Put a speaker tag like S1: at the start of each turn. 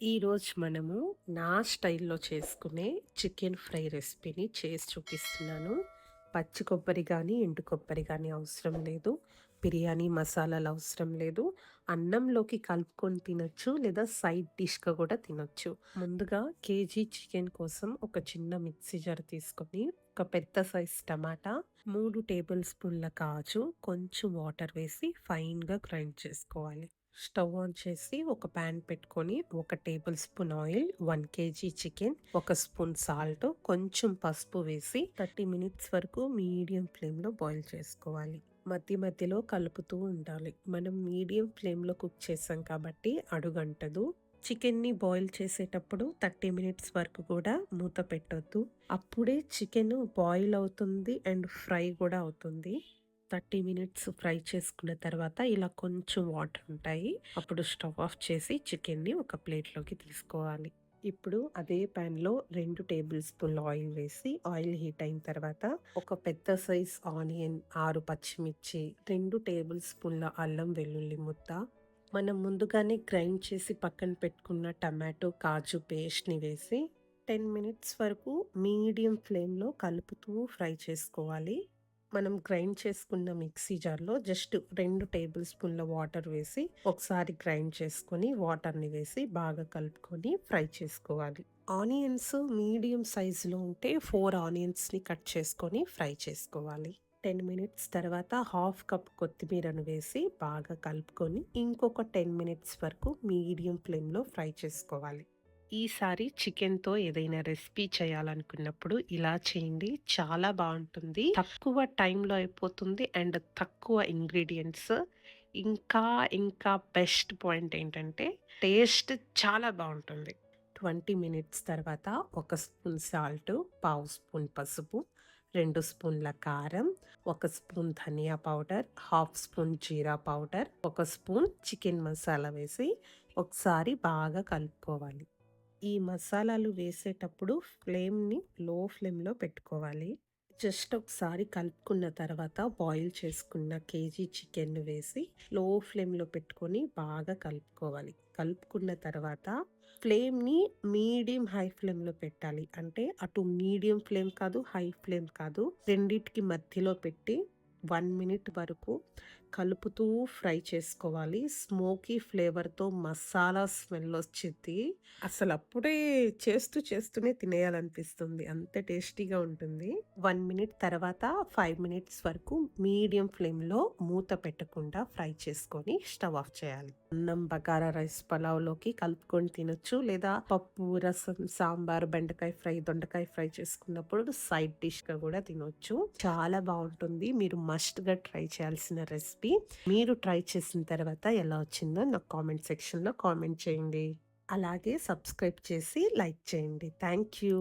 S1: ఈరోజు మనము నా స్టైల్‌లో చేసుకునే చికెన్ ఫ్రై రెసిపీని చేసి చూపిస్తున్నాను. పచ్చి కొబ్బరి గానీ, ఎండు కొబ్బరి గానీ అవసరం లేదు. బిర్యానీ మసాలాలు అవసరం లేదు. అన్నంలోకి కలుపుకొని తినొచ్చు లేదా సైడ్ డిష్‌గా కూడా తినొచ్చు. ముందుగా కేజీ చికెన్ కోసం ఒక చిన్న మిక్సీ జార్ తీసుకొని, ఒక పెద్ద సైజ్ టమాటా, 3 టేబుల్ స్పూన్ల కాజు, కొంచెం వాటర్ వేసి ఫైన్‌గా గ్రైండ్ చేసుకోవాలి. స్టవ్ ఆన్ చేసి ఒక ప్యాన్ పెట్టుకొని, ఒక table spoon oil, 1 KG chicken, ఒక స్పూన్ సాల్ట్, కొంచెం పసుపు వేసి 30 మినిట్స్ వరకు మీడియం ఫ్లేమ్‌లో బాయిల్ చేసుకోవాలి. మధ్య మధ్యలో కలుపుతూ ఉండాలి. మనం మీడియం ఫ్లేమ్‌లో కుక్ చేసాం కాబట్టి అడుగంటదు. చికెన్‌ని బాయిల్ చేసేటప్పుడు 30 మినిట్స్ వరకు కూడా మూత పెట్టొద్దు. అప్పుడే చికెన్ బాయిల్ అవుతుంది అండ్ ఫ్రై కూడా అవుతుంది. 30 మినిట్స్ ఫ్రై చేసుకున్న తర్వాత ఇలా కొంచెం వాటర్ ఉంటాయి. అప్పుడు స్టవ్ ఆఫ్ చేసి చికెన్‌ని ఒక ప్లేట్‌లోకి తీసుకోవాలి. ఇప్పుడు అదే ప్యాన్‌లో 2 టేబుల్ స్పూన్ల ఆయిల్ వేసి, ఆయిల్ హీట్ అయిన తర్వాత ఒక పెద్ద సైజ్ ఆనియన్, 6 పచ్చిమిర్చి, 2 టేబుల్ స్పూన్ల అల్లం వెల్లుల్లి ముద్ద, మనం ముందుగానే గ్రైండ్ చేసి పక్కన పెట్టుకున్న టమాటో, కాజు పేస్ట్‌ని వేసి 10 మినిట్స్ వరకు మీడియం ఫ్లేమ్‌లో కలుపుతూ ఫ్రై చేసుకోవాలి. మనం గ్రైండ్ చేసుకున్న మిక్సీ జార్‌లో జస్ట్ 2 టేబుల్ స్పూన్ల వాటర్ వేసి, ఒకసారి గ్రైండ్ చేసుకొని, వాటర్‌ని వేసి బాగా కలుపుకొని ఫ్రై చేసుకోవాలి. ఆనియన్స్ మీడియం సైజులో ఉంటే 4 ఆనియన్స్‌ని కట్ చేసుకొని ఫ్రై చేసుకోవాలి. 10 మినిట్స్ తర్వాత హాఫ్ కప్ కొత్తిమీరను వేసి బాగా కలుపుకొని, ఇంకొక 10 మినిట్స్ వరకు మీడియం ఫ్లేమ్‌లో ఫ్రై చేసుకోవాలి. ఈసారి చికెన్‌తో ఏదైనా రెసిపీ చేయాలనుకున్నప్పుడు ఇలా చేయండి. చాలా బావుంటుంది. తక్కువ టైంలో అయిపోతుంది అండ్ తక్కువ ఇంగ్రీడియెంట్స్. ఇంకా, ఇంకా బెస్ట్ పాయింట్ ఏంటంటే టేస్ట్ చాలా బావుంటుంది. 20 మినిట్స్ తర్వాత ఒక స్పూన్ సాల్ట్, పావు స్పూన్ పసుపు, 2 స్పూన్ల కారం, 1 స్పూన్ ధనియా పౌడర్, హాఫ్ స్పూన్ జీరా పౌడర్, 1 స్పూన్ చికెన్ మసాలా వేసి ఒకసారి బాగా కలుపుకోవాలి. ఈ మసాలాలు వేసేటప్పుడు ఫ్లేమ్‌ని లో ఫ్లేమ్‌లో పెట్టుకోవాలి. జస్ట్ ఒకసారి కలుపుకున్న తర్వాత బాయిల్ చేసుకున్న కేజీ చికెన్‌ని వేసి లో ఫ్లేమ్‌లో పెట్టుకొని బాగా కలుపుకోవాలి. కలుపుకున్న తర్వాత ఫ్లేమ్‌ని మీడియం, హై ఫ్లేమ్‌లో పెట్టాలి. అంటే అటు మీడియం ఫ్లేమ్ కాదు, హై ఫ్లేమ్ కాదు. రెండిటికి మధ్యలో పెట్టి 1 మినిట్ వరకు కలుపుతూ ఫ్రై చేసుకోవాలి. స్మోకీ ఫ్లేవర్‌తో మసాలా స్మెల్ వచ్చిద్ది. అసలప్పుడే చేస్తూనే తినేయాలనిపిస్తుంది. అంత టేస్టీగా ఉంటుంది. 1 మినిట్ తర్వాత 5 మినిట్స్ వరకు మీడియం ఫ్లేమ్‌లో మూత పెట్టకుండా ఫ్రై చేసుకొని స్టవ్ ఆఫ్ చేయాలి. అన్నం, బగారా రైస్, పలావ్‌లోకి కలుపుకొని తినొచ్చు. లేదా పప్పు, రసం, సాంబార్, బెండకాయ ఫ్రై, దొండకాయ ఫ్రై చేసుకున్నప్పుడు సైడ్ డిష్‌గా కూడా తినొచ్చు. చాలా బావుంటుంది. మీరు మస్ట్‌గా ట్రై చేయాల్సిన రెసిపీ. మీరు ట్రై చేసిన తర్వాత ఎలా వచ్చిందో నాకు కామెంట్ సెక్షన్‌లో కామెంట్ చేయండి. అలాగే సబ్స్క్రైబ్ చేసి లైక్ చేయండి. Thank you.